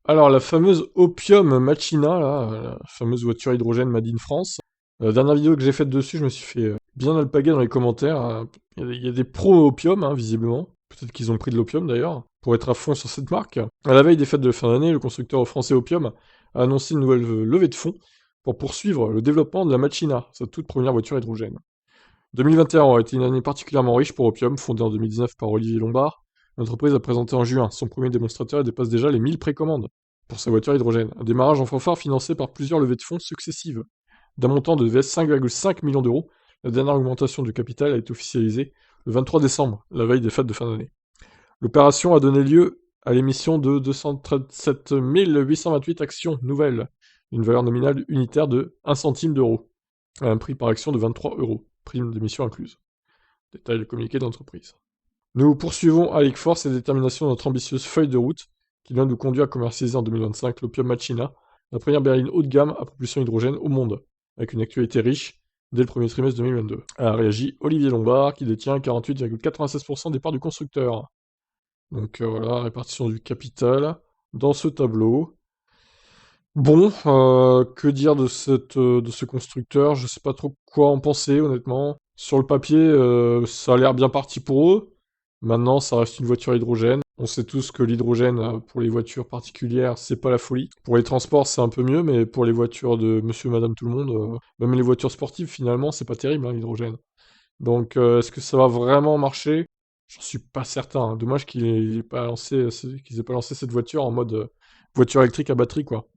Alors, la fameuse Opium Machina, là, la fameuse voiture à hydrogène Made in France. La dernière vidéo que j'ai faite dessus, je me suis fait bien alpaguer dans les commentaires. Il y a des pros Opium, hein, visiblement. Peut-être qu'ils ont pris de l'opium d'ailleurs, pour être à fond sur cette marque. À la veille des fêtes de fin d'année, le constructeur français Opium a annoncé une nouvelle levée de fonds pour poursuivre le développement de la Machina, sa toute première voiture à hydrogène. 2021 aura été une année particulièrement riche pour Opium, fondée en 2019 par Olivier Lombard. L'entreprise a présenté en juin son premier démonstrateur et dépasse déjà les 1000 précommandes pour sa voiture à hydrogène. Un démarrage en fanfare financé par plusieurs levées de fonds successives. D'un montant de 5,5 millions d'euros, la dernière augmentation du capital a été officialisée le 23 décembre, la veille des fêtes de fin d'année. L'opération a donné lieu à l'émission de 237 828 actions nouvelles, une valeur nominale unitaire de 1 centime d'euro, à un prix par action de 23 euros, prime d'émission incluse. Détail le communiqué d'entreprise. Nous poursuivons avec force et détermination notre ambitieuse feuille de route qui vient nous conduire à commercialiser en 2025 l'Opium Machina, la première berline haut de gamme à propulsion hydrogène au monde, avec une actualité riche dès le premier trimestre 2022. A réagi Olivier Lombard qui détient 48,96% des parts du constructeur. Donc voilà, répartition du capital dans ce tableau. Bon, que dire de ce constructeur? Je sais pas trop quoi en penser, honnêtement. Sur le papier, ça a l'air bien parti pour eux. Maintenant, ça reste une voiture à hydrogène. On sait tous que l'hydrogène, pour les voitures particulières, c'est pas la folie. Pour les transports, c'est un peu mieux, mais pour les voitures de monsieur, madame, tout le monde, même les voitures sportives, finalement, c'est pas terrible, hein, l'hydrogène. Donc, est-ce que ça va vraiment marcher? J'en suis pas certain, hein. Dommage qu'ils aient pas lancé cette voiture en mode voiture électrique à batterie, quoi.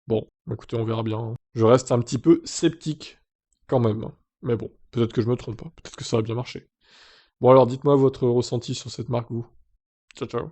Bon, bah, écoutez, on verra bien, hein. Je reste un petit peu sceptique, quand même, hein. Mais bon, peut-être que je me trompe, hein. Peut-être que ça va bien marcher. Bon alors, dites-moi votre ressenti sur cette marque, vous. Ciao, ciao.